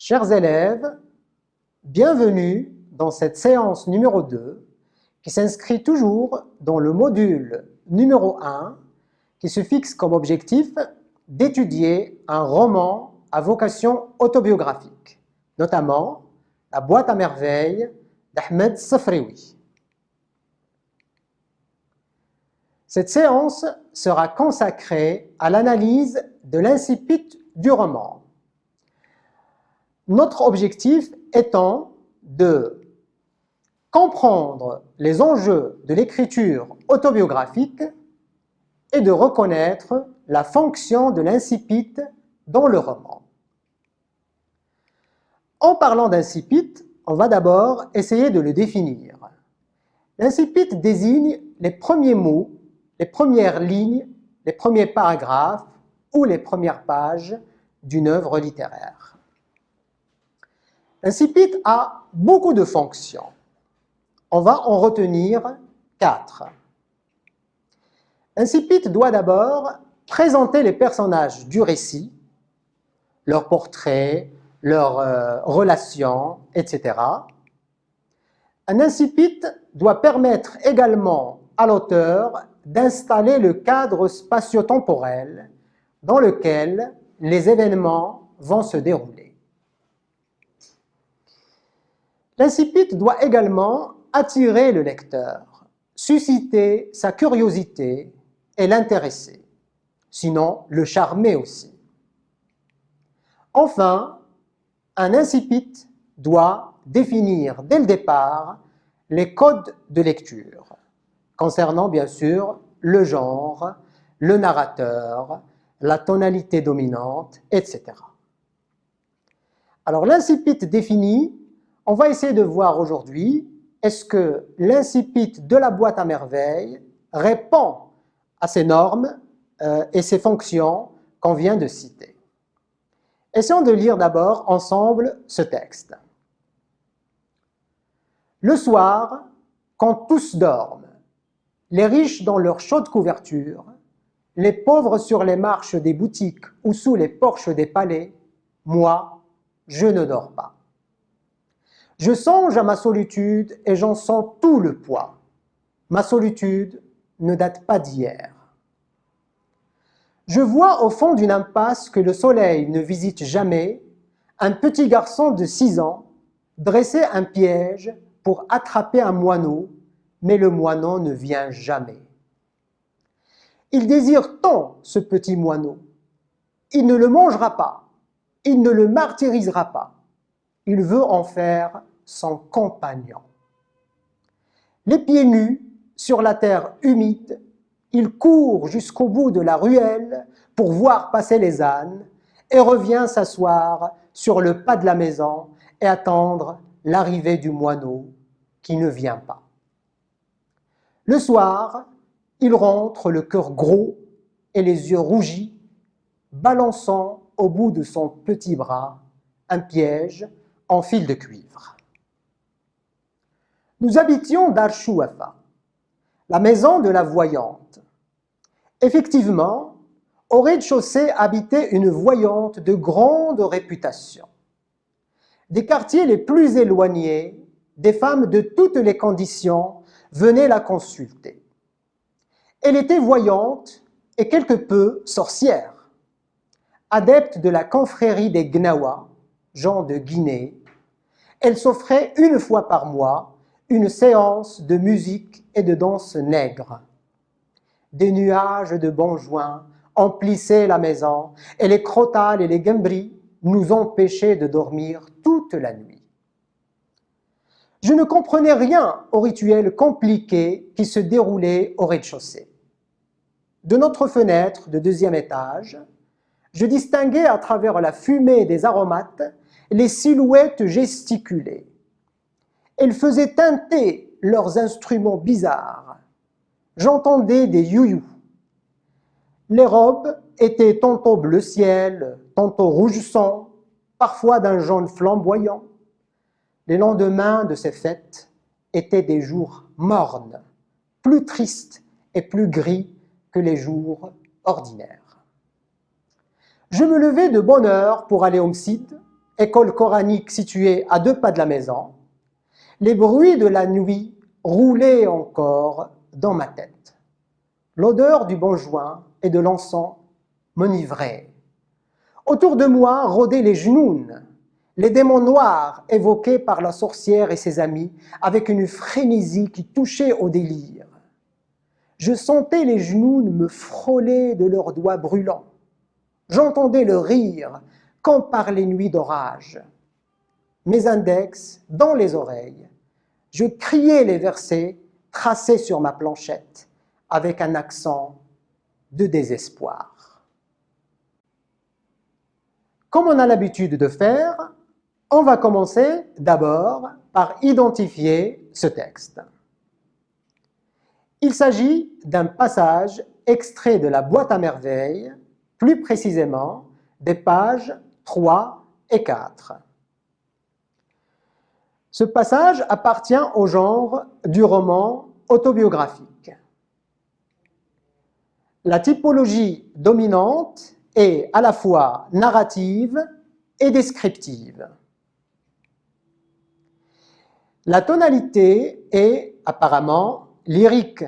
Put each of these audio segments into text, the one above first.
Chers élèves, bienvenue dans cette séance numéro 2 qui s'inscrit toujours dans le module numéro 1 qui se fixe comme objectif d'étudier un roman à vocation autobiographique, notamment La boîte à merveilles d'Ahmed Safraoui. Cette séance sera consacrée à l'analyse de l'incipit du roman. Notre objectif étant de comprendre les enjeux de l'écriture autobiographique et de reconnaître la fonction de l'incipit dans le roman. En parlant d'incipit, on va d'abord essayer de le définir. L'incipit désigne les premiers mots, les premières lignes, les premiers paragraphes ou les premières pages d'une œuvre littéraire. L'incipit a beaucoup de fonctions. On va en retenir 4. L'incipit doit d'abord présenter les personnages du récit, leurs portraits, leurs relations, etc. Un incipit doit permettre également à l'auteur d'installer le cadre spatio-temporel dans lequel les événements vont se dérouler. L'incipit doit également attirer le lecteur, susciter sa curiosité et l'intéresser, sinon le charmer aussi. Enfin, un incipit doit définir dès le départ les codes de lecture, concernant bien sûr le genre, le narrateur, la tonalité dominante, etc. Alors l'incipit défini, on va essayer de voir aujourd'hui, est-ce que l'incipit de la boîte à merveilles répond à ces normes et ces fonctions qu'on vient de citer. Essayons de lire d'abord ensemble ce texte. Le soir, quand tous dorment, les riches dans leurs chaudes couvertures, les pauvres sur les marches des boutiques ou sous les porches des palais, moi, je ne dors pas. Je songe à ma solitude et j'en sens tout le poids. Ma solitude ne date pas d'hier. Je vois au fond d'une impasse que le soleil ne visite jamais un petit garçon de 6 ans dresser un piège pour attraper un moineau, mais le moineau ne vient jamais. Il désire tant ce petit moineau. Il ne le mangera pas, il ne le martyrisera pas. Il veut en faire son compagnon. Les pieds nus sur la terre humide, il court jusqu'au bout de la ruelle pour voir passer les ânes et revient s'asseoir sur le pas de la maison et attendre l'arrivée du moineau qui ne vient pas. Le soir, il rentre le cœur gros et les yeux rougis, balançant au bout de son petit bras un piège en fil de cuivre. Nous habitions Dar Chouafa, la maison de la voyante. Effectivement, au rez-de-chaussée habitait une voyante de grande réputation. Des quartiers les plus éloignés, des femmes de toutes les conditions venaient la consulter. Elle était voyante et quelque peu sorcière. Adepte de la confrérie des Gnawa, gens de Guinée, elle s'offrait une fois par mois une séance de musique et de danse nègre. Des nuages de bonjoin emplissaient la maison et les crotales et les gambris nous empêchaient de dormir toute la nuit. Je ne comprenais rien au rituel compliqué qui se déroulait au rez-de-chaussée. De notre fenêtre de 2e étage, je distinguais à travers la fumée des aromates les silhouettes gesticulées. Elles faisaient tinter leurs instruments bizarres. J'entendais des you-you. Les robes étaient tantôt bleu ciel, tantôt rouge sang, parfois d'un jaune flamboyant. Les lendemains de ces fêtes étaient des jours mornes, plus tristes et plus gris que les jours ordinaires. Je me levais de bonne heure pour aller au Msid école coranique située à 2 pas de la maison, les bruits de la nuit roulaient encore dans ma tête. L'odeur du bon joint et de l'encens m'enivrait. Autour de moi rôdaient les Jnouns, les démons noirs évoqués par la sorcière et ses amis, avec une frénésie qui touchait au délire. Je sentais les Jnouns me frôler de leurs doigts brûlants. J'entendais le rire comme par les nuits d'orage. Mes index dans les oreilles, je criais les versets tracés sur ma planchette avec un accent de désespoir. Comme on a l'habitude de faire, on va commencer d'abord par identifier ce texte. Il s'agit d'un passage extrait de la boîte à merveilles, plus précisément des pages 3 et 4. Ce passage appartient au genre du roman autobiographique. La typologie dominante est à la fois narrative et descriptive. La tonalité est apparemment lyrique,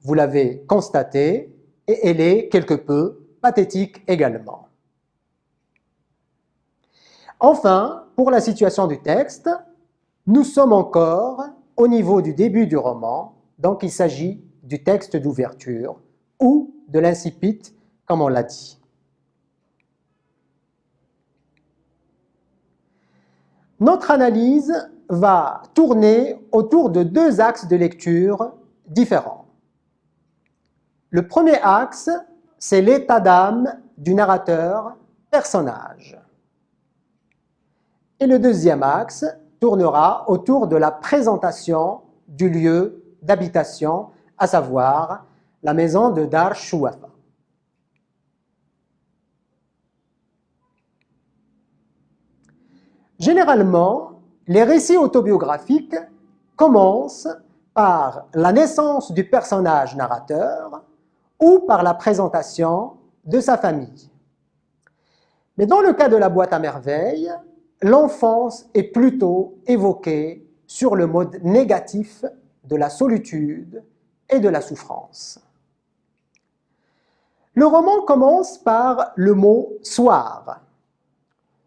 vous l'avez constaté, et elle est quelque peu pathétique également. Enfin, pour la situation du texte, nous sommes encore au niveau du début du roman, donc il s'agit du texte d'ouverture ou de l'incipit, comme on l'a dit. Notre analyse va tourner autour de 2 axes de lecture différents. Le premier axe, c'est l'état d'âme du narrateur personnage. Et le deuxième axe tournera autour de la présentation du lieu d'habitation, à savoir la maison de Dar Shuwafa. Généralement, les récits autobiographiques commencent par la naissance du personnage narrateur ou par la présentation de sa famille. Mais dans le cas de la boîte à merveilles, l'enfance est plutôt évoquée sur le mode négatif de la solitude et de la souffrance. Le roman commence par le mot « soir ».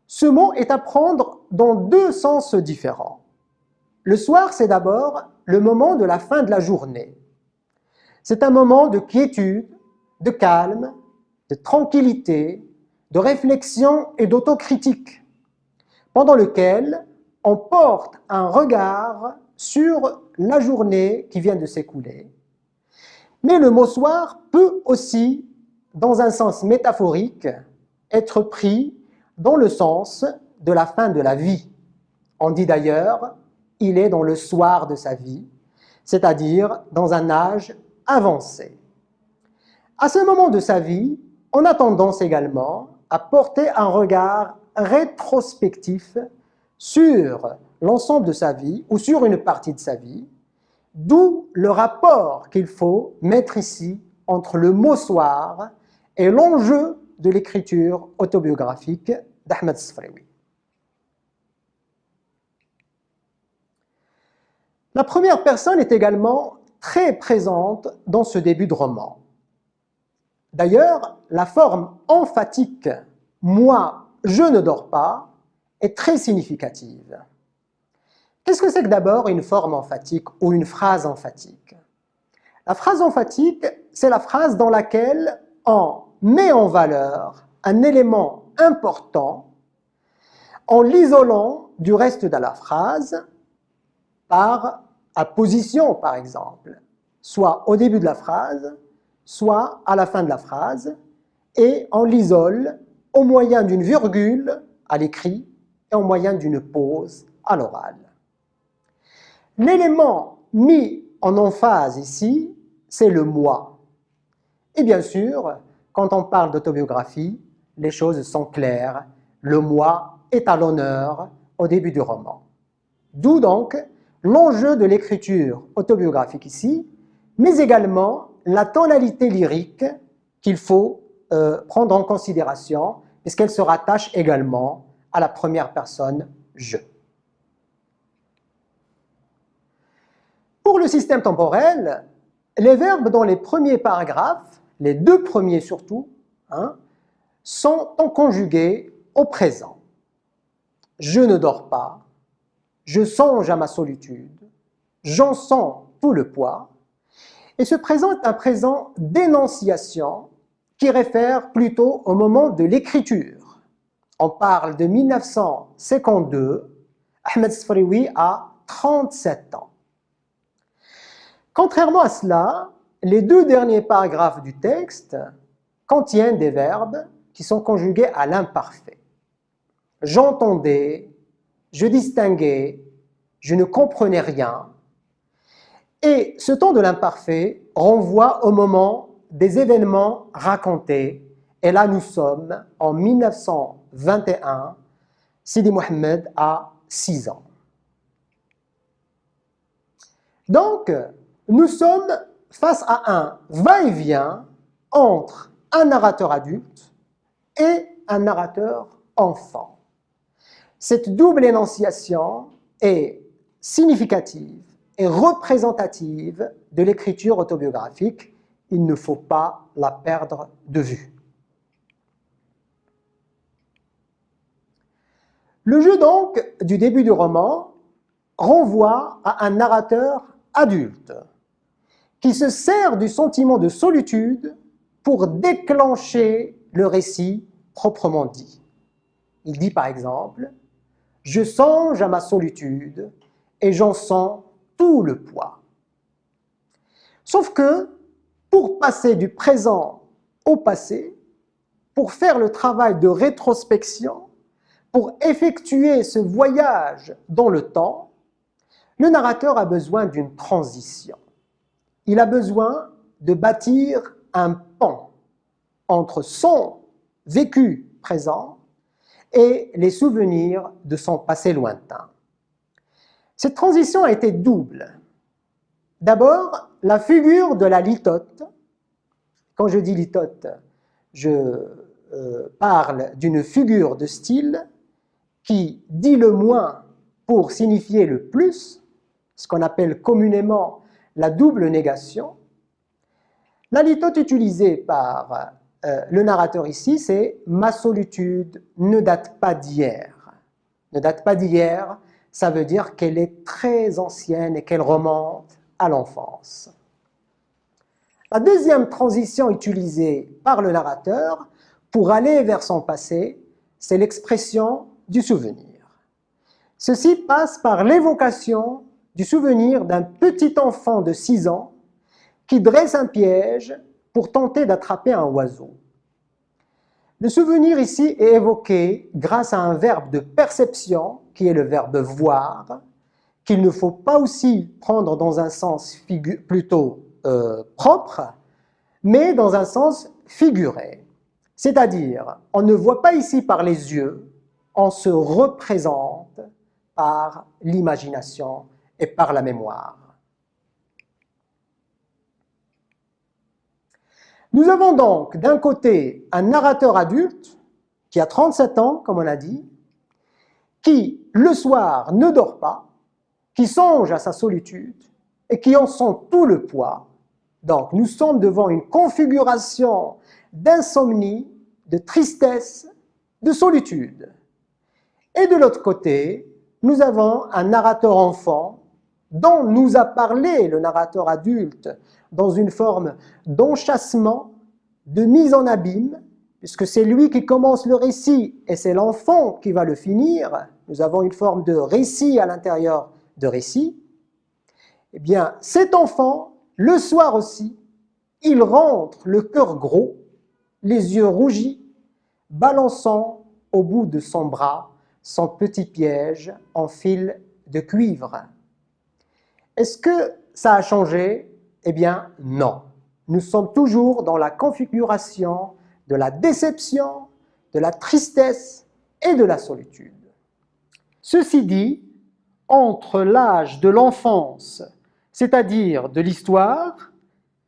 Ce mot est à prendre dans 2 sens différents. Le soir, c'est d'abord le moment de la fin de la journée. C'est un moment de quiétude, de calme, de tranquillité, de réflexion et d'autocritique, pendant lequel on porte un regard sur la journée qui vient de s'écouler. Mais le mot soir peut aussi, dans un sens métaphorique, être pris dans le sens de la fin de la vie. On dit d'ailleurs, il est dans le soir de sa vie, c'est-à-dire dans un âge avancé. À ce moment de sa vie, on a tendance également à porter un regard rétrospectif sur l'ensemble de sa vie ou sur une partie de sa vie, d'où le rapport qu'il faut mettre ici entre le mot soir et l'enjeu de l'écriture autobiographique d'Ahmed Sfraoui. La première personne est également très présente dans ce début de roman. D'ailleurs, la forme emphatique « moi, je ne dors pas » est très significative. Qu'est-ce que c'est que d'abord une forme emphatique ou une phrase emphatique? La phrase emphatique, c'est la phrase dans laquelle on met en valeur un élément important en l'isolant du reste de la phrase par apposition, par exemple, soit au début de la phrase, soit à la fin de la phrase, et on l'isole au moyen d'une virgule à l'écrit et au moyen d'une pause à l'oral. L'élément mis en emphase ici, c'est le « moi ». Et bien sûr, quand on parle d'autobiographie, les choses sont claires. Le « moi » est à l'honneur au début du roman. D'où donc l'enjeu de l'écriture autobiographique ici, mais également la tonalité lyrique qu'il faut prendre en considération, puisqu'elle se rattache également à la première personne je. Pour le système temporel, les verbes dans les premiers paragraphes, les deux premiers surtout, sont conjugués au présent. Je ne dors pas, je songe à ma solitude, j'en sens tout le poids. Et ce présent est un présent d'énonciation qui réfère plutôt au moment de l'écriture. On parle de 1952, Ahmed Sfrioui a 37 ans. Contrairement à cela, les deux derniers paragraphes du texte contiennent des verbes qui sont conjugués à l'imparfait. J'entendais, je distinguais, je ne comprenais rien. Et ce temps de l'imparfait renvoie au moment des événements racontés. Et là, nous sommes en 1921. Sidi Mohamed a 6 ans. Donc, nous sommes face à un va-et-vient entre un narrateur adulte et un narrateur enfant. Cette double énonciation est significative et représentative de l'écriture autobiographique. Il ne faut pas la perdre de vue. Le jeu donc du début du roman renvoie à un narrateur adulte qui se sert du sentiment de solitude pour déclencher le récit proprement dit. Il dit par exemple « Je songe à ma solitude et j'en sens tout le poids. » Sauf que pour passer du présent au passé, pour faire le travail de rétrospection, pour effectuer ce voyage dans le temps, le narrateur a besoin d'une transition. Il a besoin de bâtir un pont entre son vécu présent et les souvenirs de son passé lointain. Cette transition a été double. D'abord, la figure de la litote. Quand je dis litote, je parle d'une figure de style qui dit le moins pour signifier le plus, ce qu'on appelle communément la double négation. La litote utilisée par le narrateur ici, c'est « ma solitude ne date pas d'hier ». Ne date pas d'hier, ça veut dire qu'elle est très ancienne et qu'elle remonte à l'enfance. La deuxième transition utilisée par le narrateur pour aller vers son passé, c'est l'expression du souvenir. Ceci passe par l'évocation du souvenir d'un petit enfant de 6 ans qui dresse un piège pour tenter d'attraper un oiseau. Le souvenir ici est évoqué grâce à un verbe de perception, qui est le verbe voir, qu'il ne faut pas aussi prendre dans un sens plutôt propre, mais dans un sens figuré. C'est-à-dire, on ne voit pas ici par les yeux, on se représente par l'imagination et par la mémoire. Nous avons donc d'un côté un narrateur adulte qui a 37 ans, comme on a dit, qui le soir ne dort pas, qui songe à sa solitude et qui en sent tout le poids. Donc nous sommes devant une configuration d'insomnie, de tristesse, de solitude. Et de l'autre côté, nous avons un narrateur enfant dont nous a parlé le narrateur adulte dans une forme d'enchâssement, de mise en abîme, puisque c'est lui qui commence le récit et c'est l'enfant qui va le finir. Nous avons une forme de récit à l'intérieur de récit. Eh bien, cet enfant, le soir aussi, il rentre le cœur gros, les yeux rougis, balançant au bout de son bras son petit piège en fil de cuivre. Est-ce que ça a changé? Eh bien, non. Nous sommes toujours dans la configuration de la déception, de la tristesse et de la solitude. Ceci dit, entre l'âge de l'enfance, c'est-à-dire de l'histoire,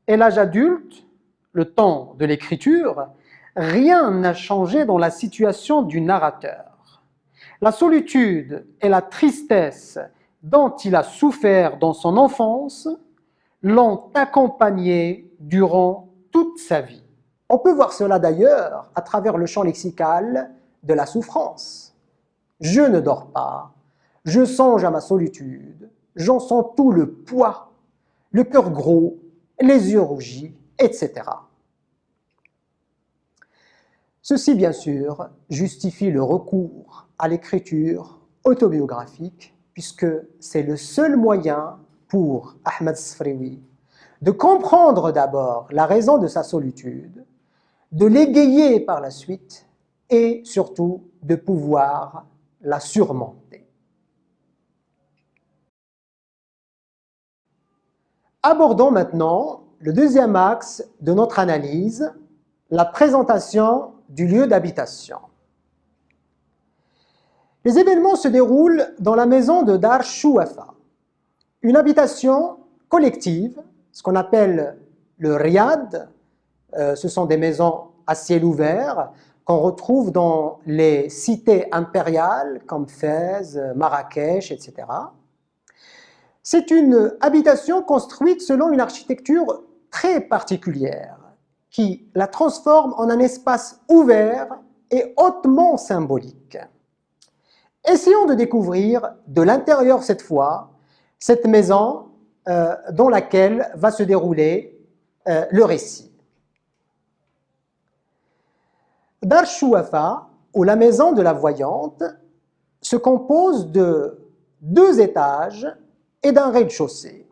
et l'âge adulte, le temps de l'écriture, rien n'a changé dans la situation du narrateur. La solitude et la tristesse dont il a souffert dans son enfance l'ont accompagné durant toute sa vie. On peut voir cela d'ailleurs à travers le champ lexical de la souffrance. Je ne dors pas, je songe à ma solitude, j'en sens tout le poids, le cœur gros, les yeux rougis, etc. Ceci, bien sûr, justifie le recours à l'écriture autobiographique, puisque c'est le seul moyen pour Ahmed Sfriwi de comprendre d'abord la raison de sa solitude, de l'égayer par la suite et surtout de pouvoir la surmonter. Abordons maintenant le deuxième axe de notre analyse, la présentation du lieu d'habitation. Les événements se déroulent dans la maison de Dar Chouafa, une habitation collective, ce qu'on appelle le riad. Ce sont des maisons à ciel ouvert qu'on retrouve dans les cités impériales comme Fès, Marrakech, etc. C'est une habitation construite selon une architecture très particulière qui la transforme en un espace ouvert et hautement symbolique. Essayons de découvrir de l'intérieur cette fois cette maison dans laquelle va se dérouler le récit. Dar Chouafa, ou la maison de la voyante, se compose de 2 étages et d'un rez-de-chaussée.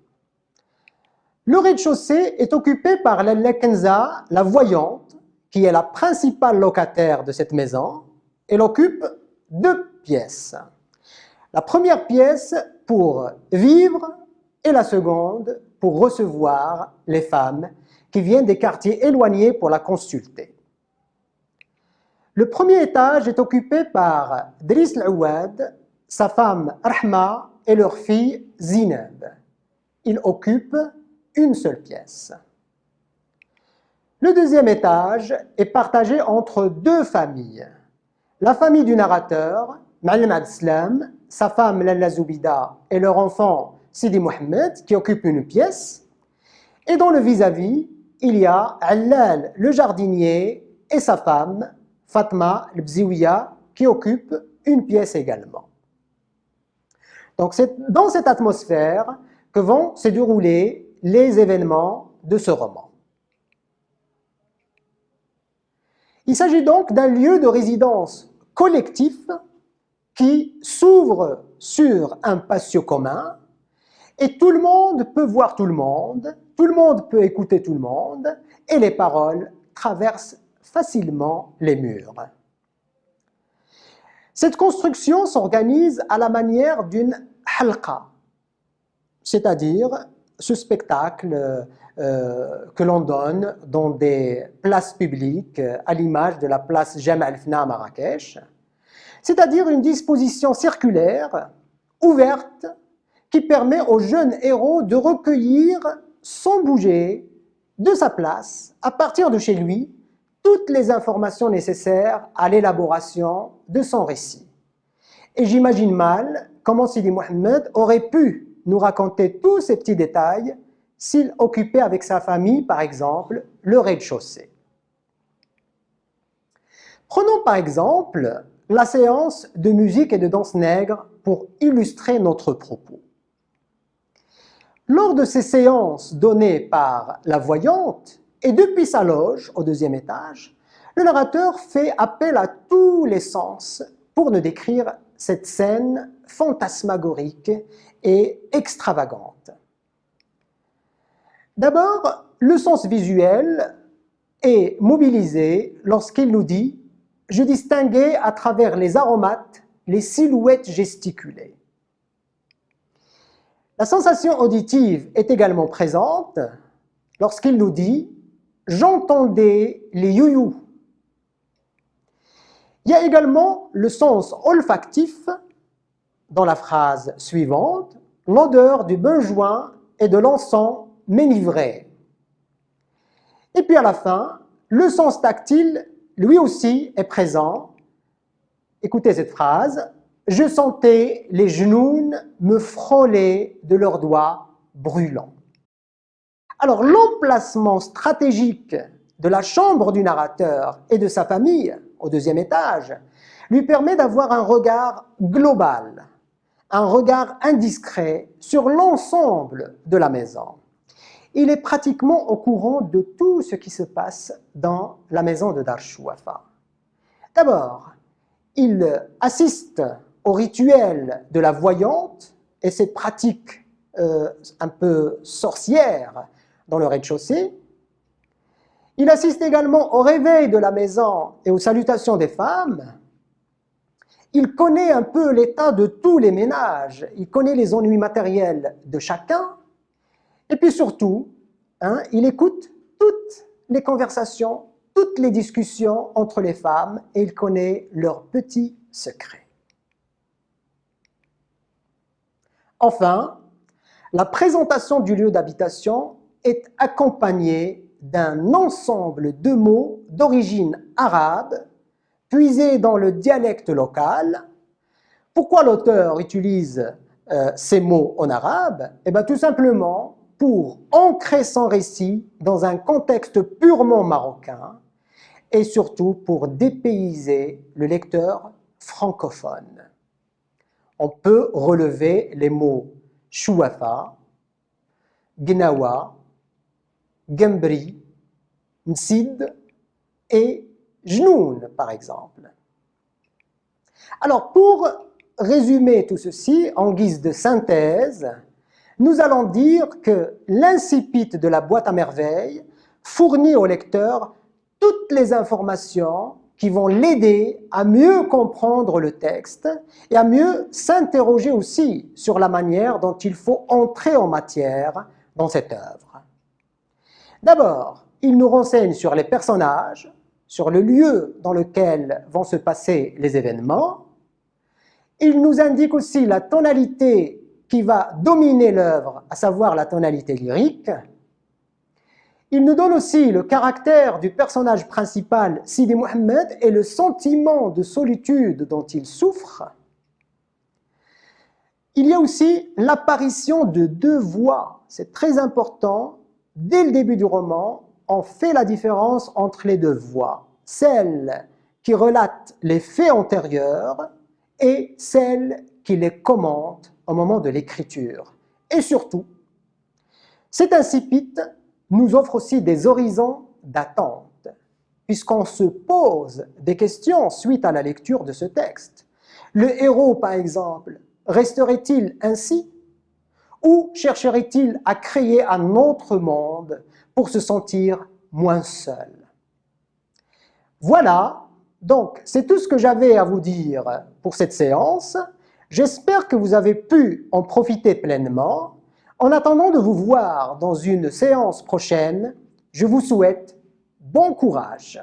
Le rez-de-chaussée est occupé par Lalla Kenza, la voyante, qui est la principale locataire de cette maison. Elle occupe 2 pièces. La première pièce pour vivre et la seconde pour recevoir les femmes qui viennent des quartiers éloignés pour la consulter. Le premier étage est occupé par Driss Al-Ouad, sa femme Rahma et leur fille Zineb. Ils occupent une seule pièce. Le deuxième étage est partagé entre 2 familles. La famille du narrateur, Ma'alem Abdeslam, sa femme Lalla Zoubida et leur enfant Sidi Mohamed qui occupent une pièce. Et dans le vis-à-vis, il y a Allal le jardinier et sa femme Fatma Bziouia qui occupent une pièce également. Donc c'est dans cette atmosphère que vont se dérouler les événements de ce roman. Il s'agit donc d'un lieu de résidence collectif qui s'ouvre sur un patio commun et tout le monde peut voir tout le monde peut écouter tout le monde et les paroles traversent facilement les murs. Cette construction s'organise à la manière d'une halqa, c'est-à-dire ce spectacle que l'on donne dans des places publiques à l'image de la place Jama al-Fna à Marrakech, c'est-à-dire une disposition circulaire, ouverte, qui permet au jeune héros de recueillir sans bouger de sa place, à partir de chez lui, toutes les informations nécessaires à l'élaboration de son récit. Et j'imagine mal comment Sidi Mohamed aurait pu nous raconter tous ces petits détails s'il occupait avec sa famille, par exemple, le rez-de-chaussée. Prenons par exemple la séance de musique et de danse nègre pour illustrer notre propos. Lors de ces séances données par la voyante, et depuis sa loge au 2e étage, le narrateur fait appel à tous les sens pour nous décrire cette scène fantasmagorique et extravagante. D'abord, le sens visuel est mobilisé lorsqu'il nous dit « Je distinguais à travers les aromates les silhouettes gesticulées ». La sensation auditive est également présente lorsqu'il nous dit « J'entendais les youyous ». Il y a également le sens olfactif dans la phrase suivante « L'odeur du benjoin et de l'encens m'enivrait ». Et puis à la fin, le sens tactile, lui aussi, est présent. Écoutez cette phrase je sentais les genoux me frôler de leurs doigts brûlants. Alors, l'emplacement stratégique de la chambre du narrateur et de sa famille, au deuxième étage, lui permet d'avoir un regard global, un regard indiscret sur l'ensemble de la maison. Il est pratiquement au courant de tout ce qui se passe dans la maison de Dar Chouafa. D'abord, il assiste au rituel de la voyante et cette pratique un peu sorcière dans le rez-de-chaussée. Il assiste également au réveil de la maison et aux salutations des femmes. Il connaît un peu l'état de tous les ménages, il connaît les ennuis matériels de chacun, et puis surtout, il écoute toutes les conversations, toutes les discussions entre les femmes, et il connaît leurs petits secrets. Enfin, la présentation du lieu d'habitation est accompagnée d'un ensemble de mots d'origine arabe, puisés dans le dialecte local. Pourquoi l'auteur utilise ces mots en arabe? Eh bien, tout simplement pour ancrer son récit dans un contexte purement marocain et surtout pour dépayser le lecteur francophone. On peut relever les mots chouafa, gnawa, gambri, nsid et jnoun, par exemple. Alors, pour résumer tout ceci en guise de synthèse, nous allons dire que l'incipit de la boîte à merveilles fournit au lecteur toutes les informations qui vont l'aider à mieux comprendre le texte et à mieux s'interroger aussi sur la manière dont il faut entrer en matière dans cette œuvre. D'abord, il nous renseigne sur les personnages, sur le lieu dans lequel vont se passer les événements. Il nous indique aussi la tonalité qui va dominer l'œuvre, à savoir la tonalité lyrique. Il nous donne aussi le caractère du personnage principal, Sidi Mohammed, et le sentiment de solitude dont il souffre. Il y a aussi l'apparition de deux voix. C'est très important. Dès le début du roman, on fait la différence entre les deux voix. Celle qui relate les faits antérieurs et celle qui les commente au moment de l'écriture. Et surtout, cet incipit nous offre aussi des horizons d'attente, puisqu'on se pose des questions suite à la lecture de ce texte. Le héros, par exemple, resterait-il ainsi? Ou chercherait-il à créer un autre monde pour se sentir moins seul? Voilà, donc c'est tout ce que j'avais à vous dire pour cette séance. J'espère que vous avez pu en profiter pleinement. En attendant de vous voir dans une séance prochaine, je vous souhaite bon courage.